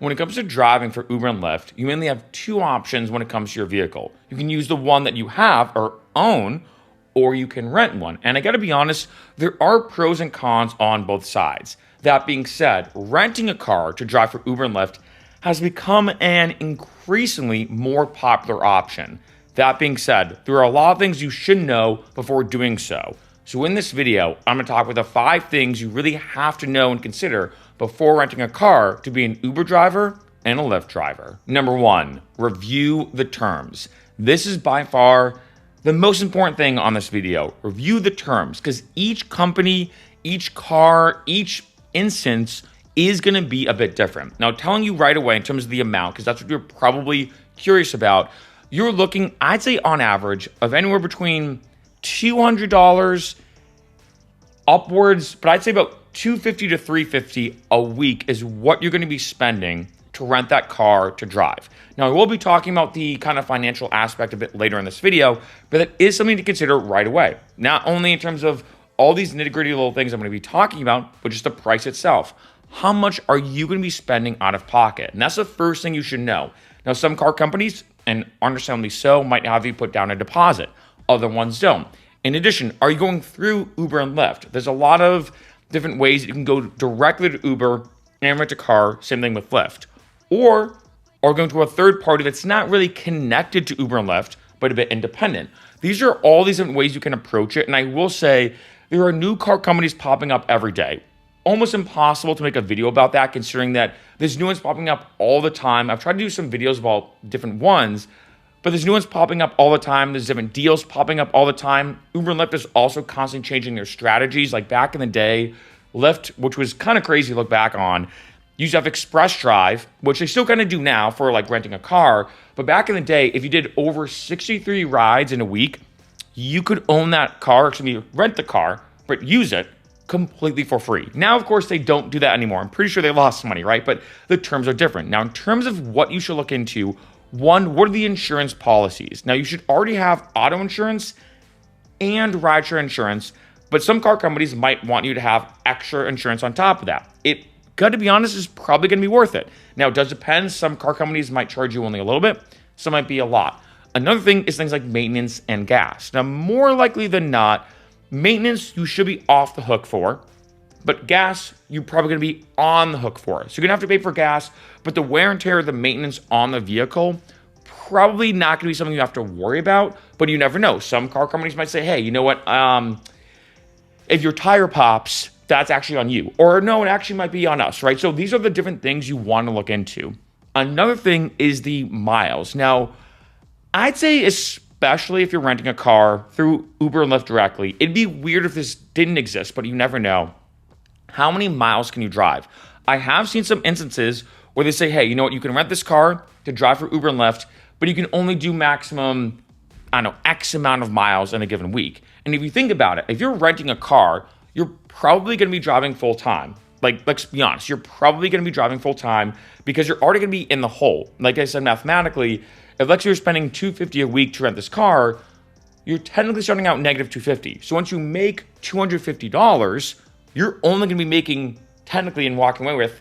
When it comes to driving for Uber and Lyft, you mainly have two options when it comes to your vehicle. You can use the one that you have or own, or you can rent one. And I gotta be honest, there are pros and cons on both sides. That being said, renting a car to drive for Uber and Lyft has become an increasingly more popular option. That being said, there are a lot of things you should know before doing so. So in this video, I'm gonna talk about the 5 things you really have to know and consider before renting a car to be an Uber driver and a Lyft driver. Number 1, review the terms. This is by far the most important thing on this video. Review the terms, because each company, each car, each instance is gonna be a bit different. Now, telling you right away in terms of the amount, because that's what you're probably curious about, you're looking, I'd say on average, of anywhere between $200 upwards, but I'd say about $250 to $350 a week is what you're going to be spending to rent that car to drive. Now, I will be talking about the kind of financial aspect of it later in this video, but that is something to consider right away. Not only in terms of all these nitty-gritty little things I'm going to be talking about, but just the price itself. How much are you going to be spending out of pocket? And that's the first thing you should know. Now, some car companies, and understandably so, might have you put down a deposit. Other ones don't. In addition, are you going through Uber and Lyft? There's a lot of different ways that you can go directly to Uber and rent a car, same thing with Lyft. Or going to a third party that's not really connected to Uber and Lyft, but a bit independent. These are all these different ways you can approach it. And I will say, there are new car companies popping up every day. Almost impossible to make a video about that, considering that there's new ones popping up all the time. I've tried to do some videos about different ones, but there's new ones popping up all the time. There's different deals popping up all the time. Uber and Lyft is also constantly changing their strategies. Like back in the day, Lyft, which was kind of crazy to look back on, used to have Express Drive, which they still kind of do now for like renting a car. But back in the day, if you did over 63 rides in a week, you could own that car, actually rent the car, but use it completely for free. Now, of course, they don't do that anymore. I'm pretty sure they lost money, right? But the terms are different. Now, in terms of what you should look into, 1, what are the insurance policies? Now, you should already have auto insurance and rideshare insurance, but some car companies might want you to have extra insurance on top of that. It, got to be honest, is probably going to be worth it. Now, it does depend. Some car companies might charge you only a little bit. Some might be a lot. Another thing is things like maintenance and gas. Now, more likely than not, maintenance you should be off the hook for, but gas you're probably going to be on the hook for. So you're going to have to pay for gas, but the wear and tear of the maintenance on the vehicle, probably not going to be something you have to worry about, but you never know. Some car companies might say, hey, you know what? If your tire pops, that's actually on you. Or no, it actually might be on us, right? So these are the different things you want to look into. Another thing is the miles. Now, I'd say especially if you're renting a car through Uber and Lyft directly, it'd be weird if this didn't exist, but you never know. How many miles can you drive? I have seen some instances where they say, hey, you know what? You can rent this car to drive for Uber and Lyft, but you can only do maximum, I don't know, X amount of miles in a given week. And if you think about it, if you're renting a car, you're probably going to be driving full time. Like, let's be honest, you're probably going to be driving full time because you're already going to be in the hole. Like I said, mathematically, if let's say you're spending $250 a week to rent this car, you're technically starting out negative $250. So once you make $250, you're only going to be making technically and walking away with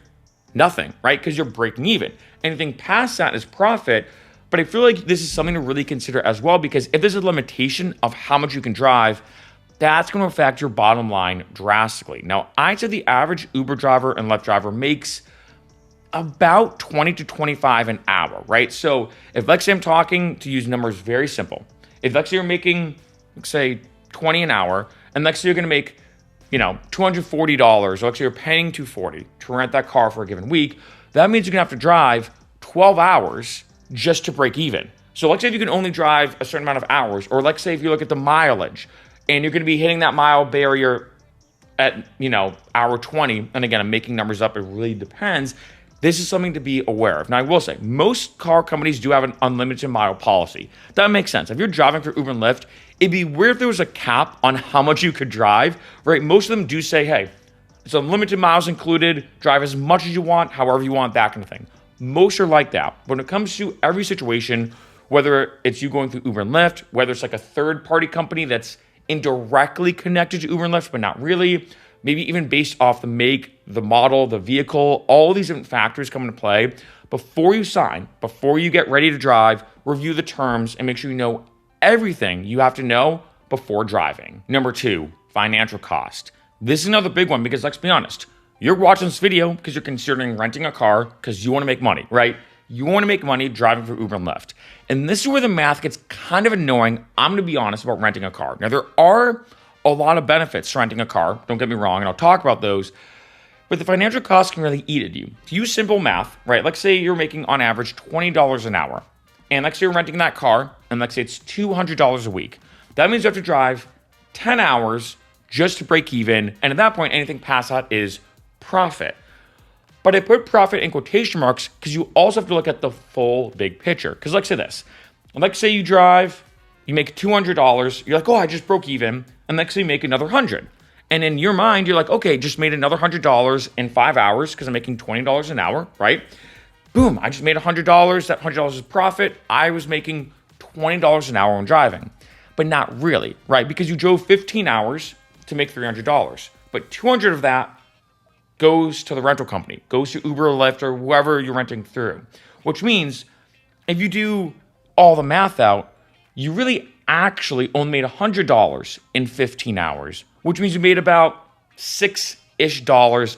nothing, right? Because you're breaking even. Anything past that is profit. But I feel like this is something to really consider as well, because if there's a limitation of how much you can drive, that's going to affect your bottom line drastically. Now, I'd say the average Uber driver and Lyft driver makes about 20 to 25 an hour, right? So if let's say I'm talking, to use numbers very simple, if let's say you're making, let's say 20 an hour, and let's say you're going to make, $240, or let's say you're paying $240 to rent that car for a given week, that means you're going to have to drive 12 hours just to break even. So let's say if you can only drive a certain amount of hours, or let's say if you look at the mileage, and you're going to be hitting that mile barrier at, hour 20, and again, I'm making numbers up, it really depends. This is something to be aware of. Now, I will say, most car companies do have an unlimited mile policy. That makes sense. If you're driving for Uber and Lyft, it'd be weird if there was a cap on how much you could drive, right? Most of them do say, hey, it's unlimited miles included, drive as much as you want, however you want, that kind of thing. Most are like that. But when it comes to every situation, whether it's you going through Uber and Lyft, whether it's like a third-party company that's indirectly connected to Uber and Lyft, but not really, maybe even based off the make, the model, the vehicle, all these different factors come into play. Before you sign, before you get ready to drive, review the terms and make sure you know everything you have to know before driving. Number 2, financial cost. This is another big one because let's be honest, you're watching this video because you're considering renting a car because you want to make money, right? You want to make money driving for Uber and Lyft. And this is where the math gets kind of annoying. I'm going to be honest about renting a car. Now, there are a lot of benefits to renting a car. Don't get me wrong, and I'll talk about those. But the financial cost can really eat at you. To use simple math, right? Let's say you're making on average $20 an hour. And let's say you're renting that car, and let's say it's $200 a week. That means you have to drive 10 hours just to break even. And at that point, anything past that is profit. But I put profit in quotation marks because you also have to look at the full big picture. Because let's say this. Let's say you drive, you make $200. You're like, oh, I just broke even. And let's say you make another $100. And in your mind, you're like, okay, just made another $100 in 5 hours because I'm making $20 an hour, right? Boom, I just made $100. That $100 is profit. I was making $20 an hour when driving. But not really, right? Because you drove 15 hours to make $300. But 200 of that goes to the rental company, goes to Uber or Lyft or whoever you're renting through. Which means if you do all the math out, you really actually only made $100 in 15 hours, which means you made about $6-ish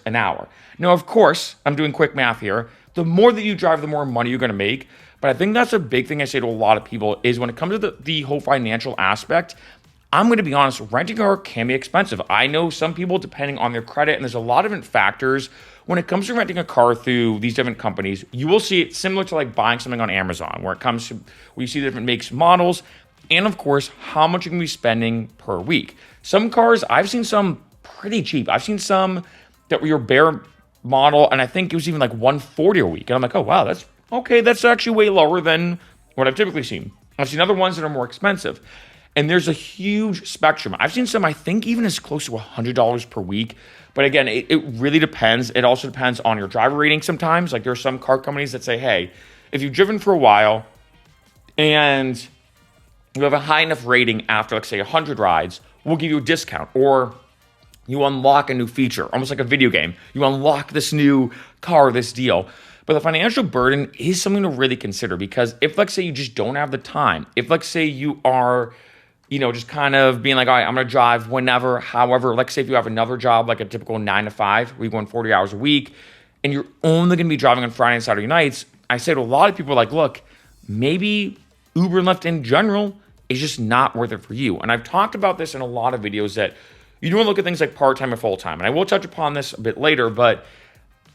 an hour. Now, of course, I'm doing quick math here. The more that you drive, the more money you're going to make. But I think that's a big thing I say to a lot of people is when it comes to the whole financial aspect, I'm going to be honest, renting a car can be expensive. I know some people, depending on their credit, and there's a lot of different factors. When it comes to renting a car through these different companies, you will see it similar to like buying something on Amazon, where it comes to where you see the different makes, models, and of course, how much you can be spending per week. Some cars, I've seen some pretty cheap. I've seen some that were your bare model, and I think it was even like $140 a week. And I'm like, oh, wow, that's okay. That's actually way lower than what I've typically seen. I've seen other ones that are more expensive. And there's a huge spectrum. I've seen some, I think, even as close to $100 per week. But again, it really depends. It also depends on your driver rating sometimes. Like there are some car companies that say, hey, if you've driven for a while and you have a high enough rating after, let's say, 100 rides, we'll give you a discount. Or you unlock a new feature, almost like a video game. You unlock this new car, this deal. But the financial burden is something to really consider because if, let's say, you just don't have the time, if, let's say, you are just kind of being like, all right, I'm going to drive whenever, however, let's say if you have another job, like a typical 9 to 5, where you're going 40 hours a week, and you're only going to be driving on Friday and Saturday nights, I say to a lot of people like, look, maybe Uber and Lyft in general is just not worth it for you. And I've talked about this in a lot of videos that you don't look at things like part-time or full-time. And I will touch upon this a bit later, but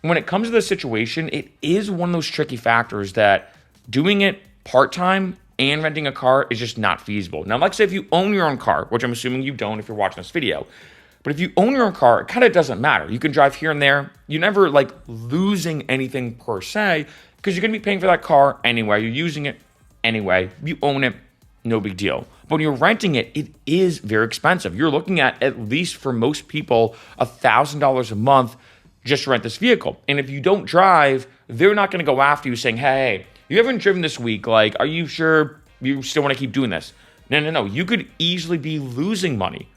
when it comes to this situation, it is one of those tricky factors that doing it part-time and renting a car is just not feasible. Now, let's say if you own your own car, which I'm assuming you don't if you're watching this video, but if you own your own car, it kind of doesn't matter. You can drive here and there. You're never like losing anything per se because you're going to be paying for that car anyway. You're using it anyway. You own it, no big deal. But when you're renting it, it is very expensive. You're looking at least for most people, $1,000 a month just to rent this vehicle. And if you don't drive, they're not going to go after you saying, hey, you haven't driven this week. Like, are you sure you still want to keep doing this? No. You could easily be losing money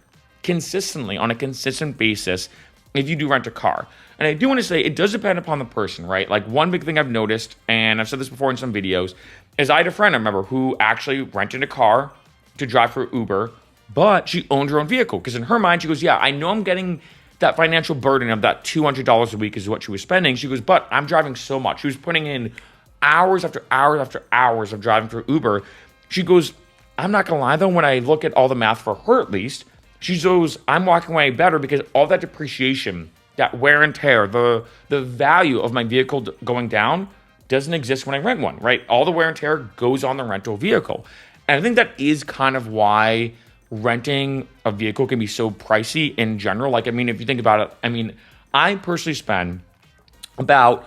consistently on a consistent basis if you do rent a car. And I do want to say it does depend upon the person, right? Like one big thing I've noticed, and I've said this before in some videos, is I had a friend, I remember, who actually rented a car to drive for Uber, but she owned her own vehicle. Because in her mind, she goes, yeah, I know I'm getting that financial burden of that $200 a week is what she was spending. She goes, but I'm driving so much. She was putting in hours after hours after hours of driving for Uber. She goes, I'm not gonna lie though, when I look at all the math for her at least, she goes, I'm walking away better because all that depreciation, that wear and tear, the value of my vehicle going down doesn't exist when I rent one, right? All the wear and tear goes on the rental vehicle. And I think that is kind of why renting a vehicle can be so pricey in general. Like, I mean, if you think about it, I personally spend about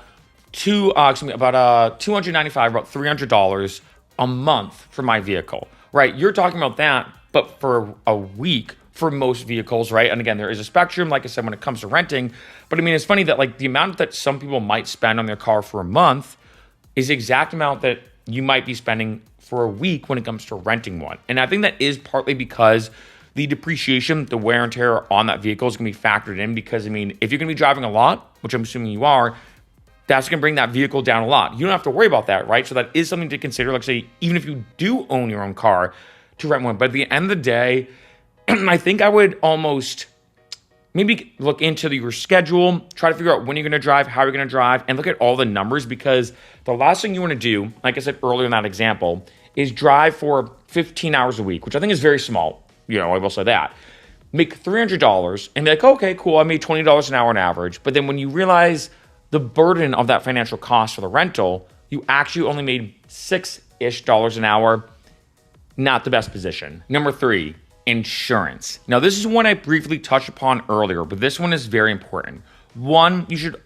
$295, about $300 a month for my vehicle, right? You're talking about that, but for a week for most vehicles, right? And again, there is a spectrum, like I said, when it comes to renting. But I mean, it's funny that like the amount that some people might spend on their car for a month is the exact amount that you might be spending for a week when it comes to renting one. And I think that is partly because the depreciation, the wear and tear on that vehicle is going to be factored in because, I mean, if you're going to be driving a lot, which I'm assuming you are, that's going to bring that vehicle down a lot. You don't have to worry about that, right? So that is something to consider. Like say, even if you do own your own car, to rent one. But at the end of the day, I think I would almost maybe look into your schedule, try to figure out when you're going to drive, how you're going to drive, and look at all the numbers because the last thing you want to do, like I said earlier in that example, is drive for 15 hours a week, which I think is very small. I will say that. Make $300 and be like, okay, cool, I made $20 an hour on average. But then when you realize the burden of that financial cost for the rental, you actually only made $6-ish an hour. Not the best position. Number 3, insurance. Now, this is one I briefly touched upon earlier, but this one is very important. One, you should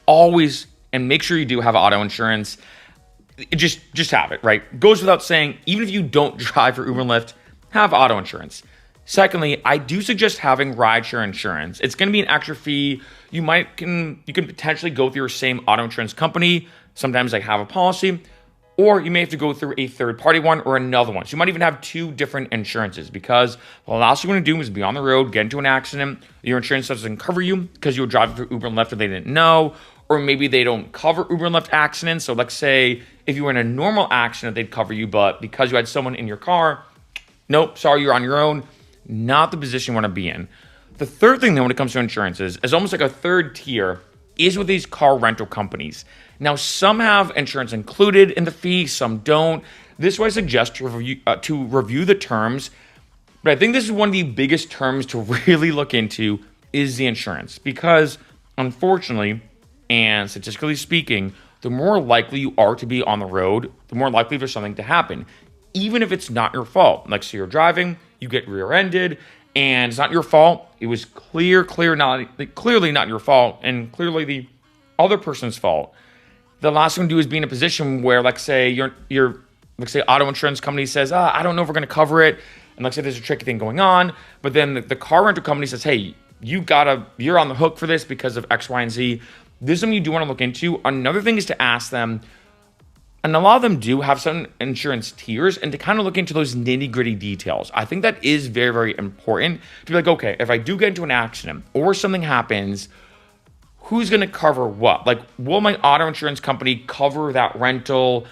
always, and make sure you do have auto insurance. Just have it, right? Goes without saying, even if you don't drive for Uber and Lyft, have auto insurance. Secondly, I do suggest having rideshare insurance. It's going to be an extra fee. You can potentially go through your same auto insurance company. Sometimes they have a policy. Or you may have to go through a third-party one or another one. So you might even have 2 different insurances because the last thing you want to do is be on the road, get into an accident. Your insurance doesn't cover you because you were driving for Uber and Lyft and they didn't know. Or maybe they don't cover Uber and Lyft accidents. So let's say if you were in a normal accident, they'd cover you. But because you had someone in your car, nope, sorry, you're on your own. Not the position you want to be in. The third thing, though, when it comes to insurances, is almost like a third tier, is with these car rental companies. Now, some have insurance included in the fee, some don't. This is why I suggest to review the terms. But I think this is one of the biggest terms to really look into is the insurance. Because, unfortunately, and statistically speaking, the more likely you are to be on the road, the more likely there's something to happen. Even if it's not your fault. Like, so you're driving, you get rear-ended, and it's not your fault. It was clearly not your fault, and clearly the other person's fault. The last thing to do is be in a position where, like, say auto insurance company says, I don't know if we're going to cover it, and like say there's a tricky thing going on, but then the car rental company says, hey, you're on the hook for this because of X, Y, and Z. This is something you do want to look into. Another thing is to ask them, and a lot of them do have some insurance tiers, and to kind of look into those nitty-gritty details. I think that is very, very important to be like, okay, if I do get into an accident or something happens, who's going to cover what? Like, will my auto insurance company cover that rental?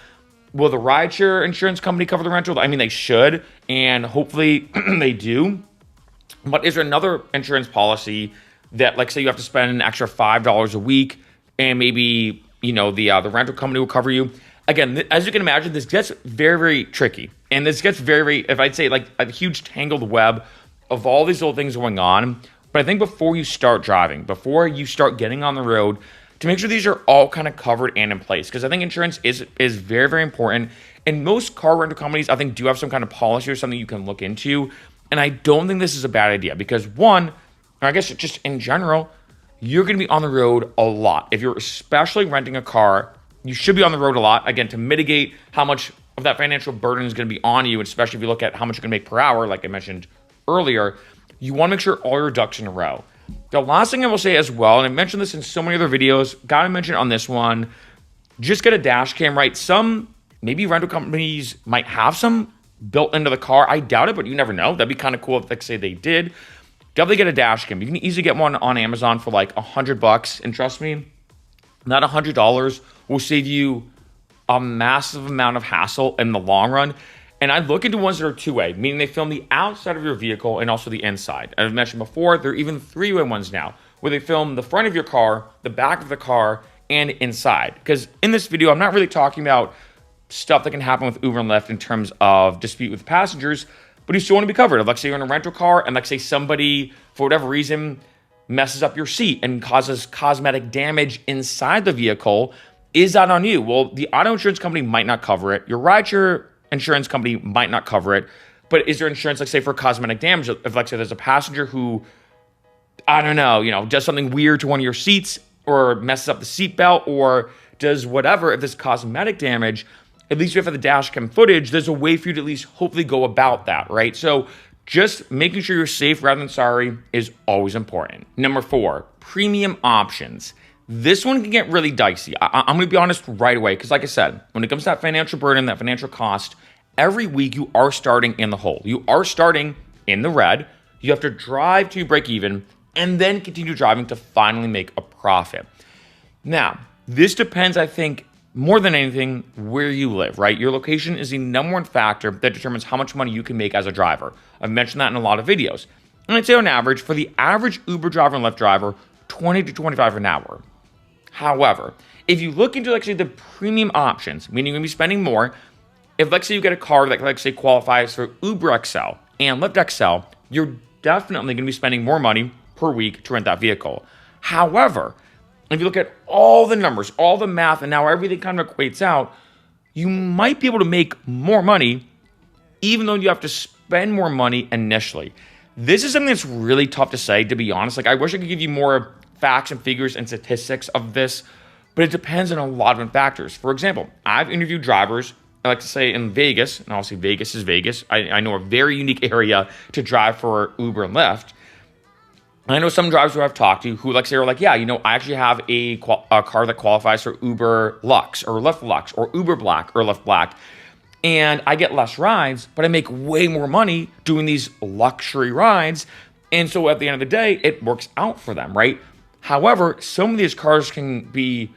Will the rideshare insurance company cover the rental? I mean, they should, and hopefully they do. But is there another insurance policy that, like, say you have to spend an extra $5 a week, and maybe, the rental company will cover you? Again, as you can imagine, this gets very, very tricky. And this gets very, if I'd say, like a huge tangled web of all these little things going on. But I think before you start driving, before you start getting on the road, to make sure these are all kind of covered and in place. Because I think insurance is very, very important. And most car rental companies, I think, do have some kind of policy or something you can look into. And I don't think this is a bad idea. Because one, or I guess just in general, you're going to be on the road a lot. If you're especially renting a car, you should be on the road a lot, again, to mitigate how much of that financial burden is going to be on you, especially if you look at how much you're going to make per hour, like I mentioned earlier. You want to make sure all your ducks in a row. The last thing I will say as well, and I mentioned this in so many other videos, got to mention it on this one, just get a dash cam, right? Some, maybe rental companies might have some built into the car. I doubt it, but you never know. That'd be kind of cool if, like, say they did. Definitely get a dash cam. You can easily get one on Amazon for like $100, and trust me, that $100 will save you a massive amount of hassle in the long run. And I look into ones that are 2-way, meaning they film the outside of your vehicle and also the inside. As I've mentioned before, there are even 3-way ones now, where they film the front of your car, the back of the car, and inside. Because in this video, I'm not really talking about stuff that can happen with Uber and Lyft in terms of dispute with passengers, but you still want to be covered. Like, say you're in a rental car, and like, say somebody, for whatever reason, messes up your seat and causes cosmetic damage inside the vehicle. Is that on you? Well, the auto insurance company might not cover it. Your rideshare insurance company might not cover it. But is there insurance, like, say, for cosmetic damage? If, like, say, there's a passenger who, I don't know, does something weird to one of your seats or messes up the seatbelt or does whatever, if there's cosmetic damage, at least if you have the dash cam footage, there's a way for you to at least hopefully go about that, right? So just making sure you're safe rather than sorry is always important. Number 4, premium options. This one can get really dicey. I'm going to be honest right away because, like I said, when it comes to that financial burden, that financial cost, every week you are starting in the hole. You are starting in the red, You have to drive to break even and then continue driving to finally make a profit. Now, this depends, I think, more than anything, where you live, right? Your location is the number one factor that determines how much money you can make as a driver. I've mentioned that in a lot of videos. And I'd say on average, for the average Uber driver and Lyft driver, 20 to 25 an hour. However, if you look into, like, say, the premium options, meaning you're going to be spending more, if, let's say, you get a car that, like, say, qualifies for Uber XL and Lyft XL, you're definitely going to be spending more money per week to rent that vehicle. However, if you look at all the numbers, all the math, and now everything kind of equates out, you might be able to make more money even though you have to spend more money initially. This is something that's really tough to say, to be honest. Like, I wish I could give you more facts and figures and statistics of this, but it depends on a lot of different factors. For example, I've interviewed drivers, I like to say in Vegas, and obviously Vegas is Vegas. I know a very unique area to drive for Uber and Lyft. I know some drivers who I've talked to who, like, say, are like, yeah, I actually have a car that qualifies for Uber Lux or Lyft Lux or Uber Black or Lyft Black. And I get less rides, but I make way more money doing these luxury rides. And so at the end of the day, it works out for them, right? However, some of these cars can be,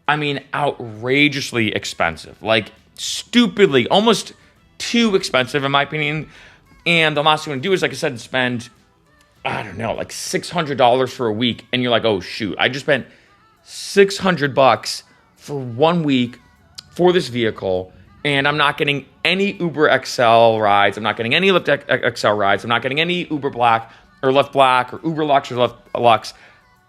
outrageously expensive, like stupidly, almost too expensive in my opinion. And the last thing you want to do is, like I said, spend, like $600 for a week. And you're like, oh shoot, I just spent $600 for 1 week for this vehicle. And I'm not getting any Uber XL rides. I'm not getting any Lyft XL rides. I'm not getting any Uber Black or Lyft Black or Uber Lux or Lyft Lux.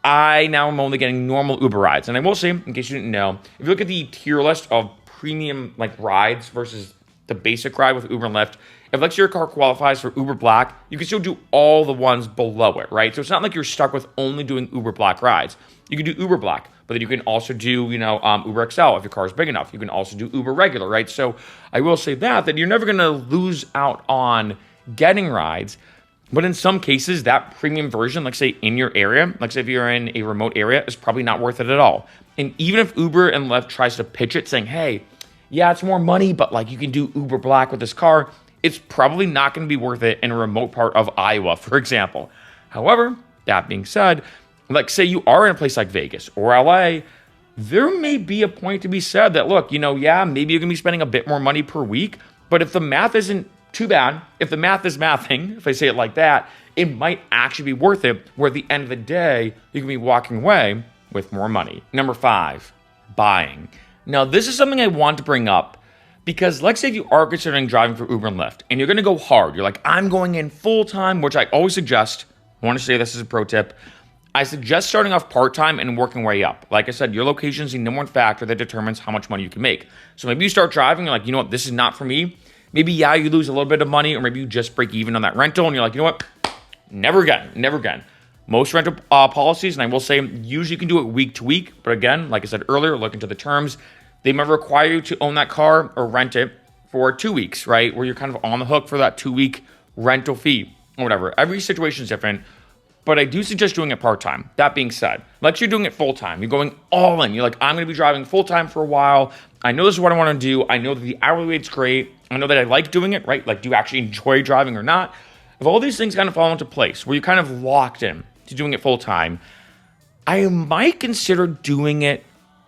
I now am only getting normal Uber rides. And I will say, in case you didn't know, if you look at the tier list of premium rides versus the basic ride with Uber and Lyft, if, like, your car qualifies for Uber Black, you can still do all the ones below it, right? So it's not like you're stuck with only doing Uber Black rides. You can do Uber Black, but then you can also do, Uber XL if your car is big enough. You can also do Uber regular, right? So I will say that you're never going to lose out on getting rides. But in some cases, that premium version, like, say, in your area, like, say, if you're in a remote area, is probably not worth it at all. And even if Uber and Lyft tries to pitch it saying, hey, yeah, it's more money, but, like, you can do Uber Black with this car, it's probably not going to be worth it in a remote part of Iowa, for example. However, that being said, like, say you are in a place like Vegas or LA, there may be a point to be said that, look, maybe you're going to be spending a bit more money per week, but if the math isn't too bad, if the math is mathing, if I say it like that, it might actually be worth it, where at the end of the day, you can be walking away with more money. Number 5, buying. Now, this is something I want to bring up because, let's say if you are considering driving for Uber and Lyft and you're going to go hard, you're like, I'm going in full time, which I always suggest. I want to say this as a pro tip. I suggest starting off part-time and working way up. Like I said, your location is the number one factor that determines how much money you can make. So maybe you start driving, you're like, you know what, this is not for me. Maybe, you lose a little bit of money, or maybe you just break even on that rental and you're like, you know what, never again. Most rental policies, and I will say, usually you can do it week to week. But again, like I said earlier, look into the terms. They might require you to own that car or rent it for 2 weeks, right? Where you're kind of on the hook for that 2-week rental fee or whatever. Every situation is different. But I do suggest doing it part-time. That being said, like, you're doing it full-time. You're going all in. You're like, I'm going to be driving full-time for a while. I know this is what I want to do. I know that the hourly rate's great. I know that I like doing it, right? Like, do you actually enjoy driving or not? If all these things kind of fall into place where you're kind of locked in to doing it full-time, I might consider doing it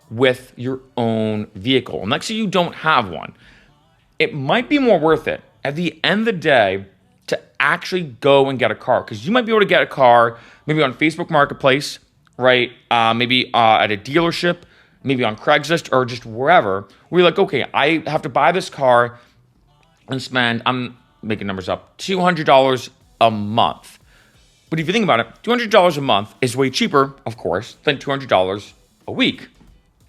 with your own vehicle. And let's say you don't have one. It might be more worth it at the end of the day to actually go and get a car, because you might be able to get a car maybe on Facebook Marketplace, right? Maybe at a dealership, maybe on Craigslist or just wherever, where you're like, okay, I have to buy this car and spend, I'm making numbers up, $200 a month. But if you think about it, $200 a month is way cheaper, of course, than $200 a week.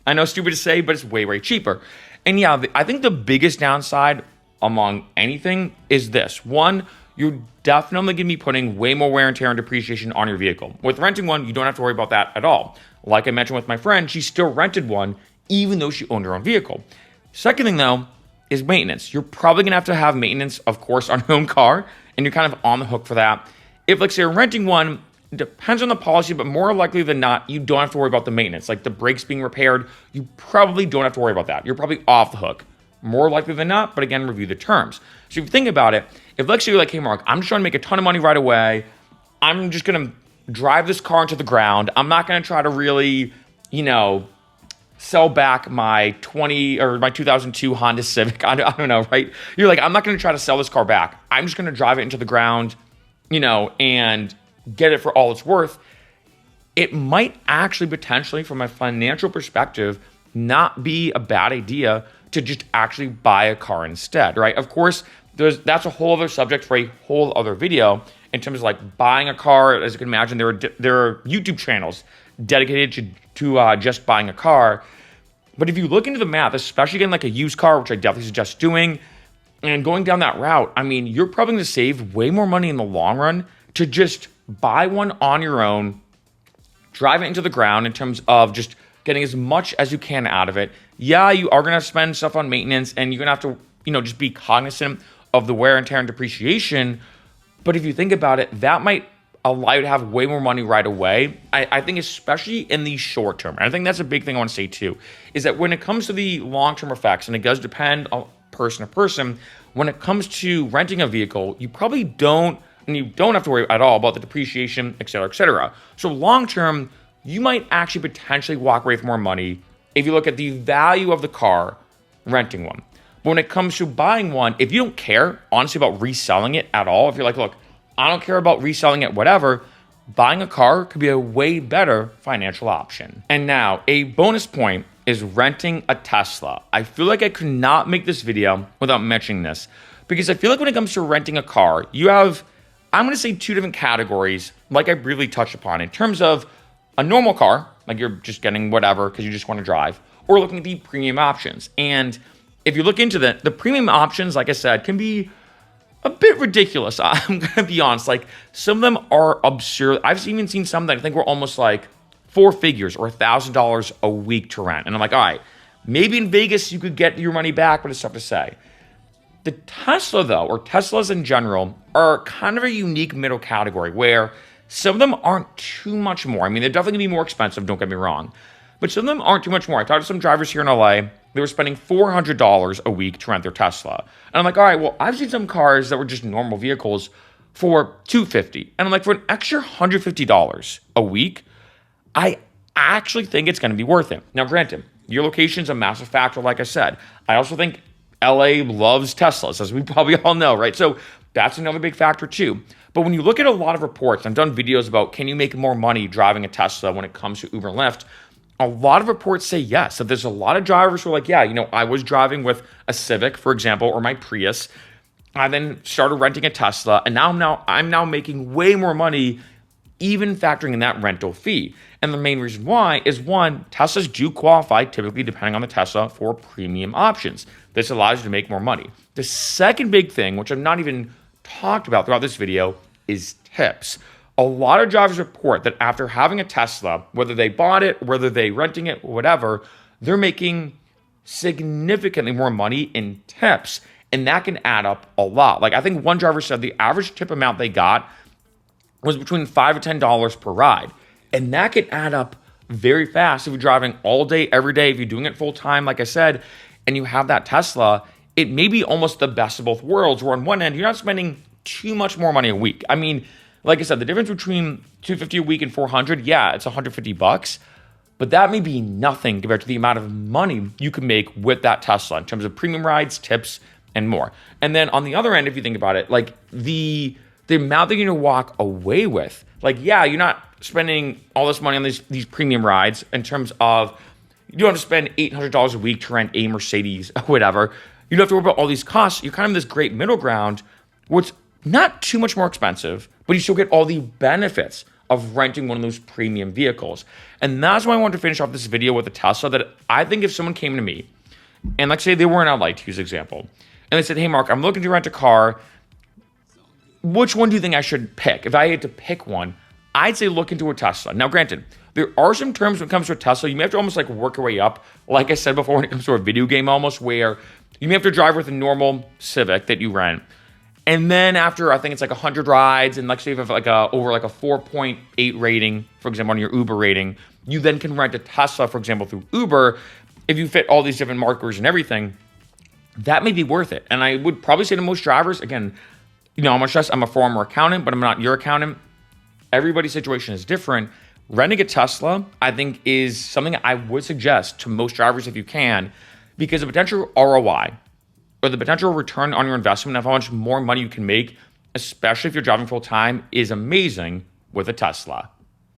I know, stupid to say, but it's way, way cheaper. And yeah, I think the biggest downside among anything is this. One, you're definitely going to be putting way more wear and tear and depreciation on your vehicle. With renting one, you don't have to worry about that at all. Like I mentioned with my friend, she still rented one even though she owned her own vehicle. Second thing, though, is maintenance. You're probably going to have maintenance, of course, on your own car, and you're kind of on the hook for that. If, like, say, you're renting one, it depends on the policy, but more likely than not, you don't have to worry about the maintenance. Like the brakes being repaired, you probably don't have to worry about that. You're probably off the hook. More likely than not, but again, review the terms. So if you think about it, if, let's say, you're like, hey, Mark, I'm just trying to make a ton of money right away. I'm just going to drive this car into the ground. I'm not going to try to really, sell back my 2002 Honda Civic. I don't know, right? You're like, I'm not going to try to sell this car back. I'm just going to drive it into the ground, and get it for all it's worth. It might actually potentially, from a financial perspective, not be a bad idea to just actually buy a car instead, right? Of course, that's a whole other subject for a whole other video in terms of like buying a car. As you can imagine, there are YouTube channels dedicated to just buying a car. But if you look into the math, especially getting like a used car, which I definitely suggest doing, and going down that route, I mean, you're probably going to save way more money in the long run to just buy one on your own, drive it into the ground in terms of just getting as much as you can out of it. Yeah, you are going to spend stuff on maintenance, and you're going to have to, just be cognizant of the wear and tear and depreciation. But if you think about it, that might allow you to have way more money right away. I think especially in the short term. And I think that's a big thing I want to say too, is that when it comes to the long-term effects, and it does depend on person to person, when it comes to renting a vehicle, you probably don't have to worry at all about the depreciation, et cetera, et cetera. So long-term, you might actually potentially walk away with more money if you look at the value of the car renting one. But when it comes to buying one, if you don't care, honestly, about reselling it at all, if you're like, look, I don't care about reselling it, whatever, buying a car could be a way better financial option. And now, a bonus point is renting a Tesla. I feel like I could not make this video without mentioning this, because I feel like when it comes to renting a car, you have, I'm going to say, two different categories, like I briefly touched upon, in terms of a normal car, like you're just getting whatever because you just want to drive, or looking at the premium options. And if you look into the premium options, like I said, can be a bit ridiculous. I'm going to be honest. Like, some of them are absurd. I've even seen some that I think were almost like 4 figures or $1,000 a week to rent. And I'm like, all right, maybe in Vegas you could get your money back, but it's tough to say. The Tesla, though, or Teslas in general, are kind of a unique middle category where some of them aren't too much more. I mean, they're definitely going to be more expensive, don't get me wrong. But some of them aren't too much more. I talked to some drivers here in LA. They were spending $400 a week to rent their Tesla. And I'm like, all right, well, I've seen some cars that were just normal vehicles for $250. And I'm like, for an extra $150 a week, I actually think it's going to be worth it. Now, granted, your location's a massive factor, like I said. I also think LA loves Teslas, as we probably all know, right? So that's another big factor too. But when you look at a lot of reports, I've done videos about can you make more money driving a Tesla when it comes to Uber and Lyft, a lot of reports say yes. That there's a lot of drivers who are like, yeah, I was driving with a Civic, for example, or my Prius. I then started renting a Tesla, and I'm now making way more money, even factoring in that rental fee. And the main reason why is, one, Teslas do qualify, typically depending on the Tesla, for premium options. This allows you to make more money. The second big thing, which I've not even talked about throughout this video, is tips. A lot of drivers report that after having a Tesla, whether they bought it, whether they renting it, whatever, they're making significantly more money in tips. And that can add up a lot. Like, I think one driver said the average tip amount they got was between $5 or $10 per ride. And that can add up very fast if you're driving all day, every day. If you're doing it full time, like I said, and you have that Tesla, it may be almost the best of both worlds, where on one end, you're not spending too much more money a week. I mean, like I said, the difference between $250 a week and $400, yeah, it's $150, but that may be nothing compared to the amount of money you can make with that Tesla in terms of premium rides, tips, and more. And then on the other end, if you think about it, like the amount that you're gonna walk away with, like, yeah, you're not spending all this money on these premium rides in terms of you don't have to spend $800 a week to rent a Mercedes or whatever. You don't have to worry about all these costs. You're kind of in this great middle ground where it's not too much more expensive, but you still get all the benefits of renting one of those premium vehicles. And that's why I wanted to finish off this video with a Tesla that I think if someone came to me, and like say they were in LA, to use an example, and they said, hey, Mark, I'm looking to rent a car. Which one do you think I should pick? If I had to pick one, I'd say look into a Tesla. Now, granted, there are some terms when it comes to a Tesla. You may have to almost like work your way up. Like I said before, when it comes to a video game almost, where you may have to drive with a normal Civic that you rent. And then after, I think it's like 100 rides, and like say you have like over like a 4.8 rating, for example, on your Uber rating, you then can rent a Tesla, for example, through Uber. If you fit all these different markers and everything, that may be worth it. And I would probably say to most drivers, again, I'm a former accountant, but I'm not your accountant. Everybody's situation is different. Renting a Tesla, I think, is something I would suggest to most drivers if you can, because the potential ROI or the potential return on your investment of how much more money you can make, especially if you're driving full time, is amazing with a Tesla.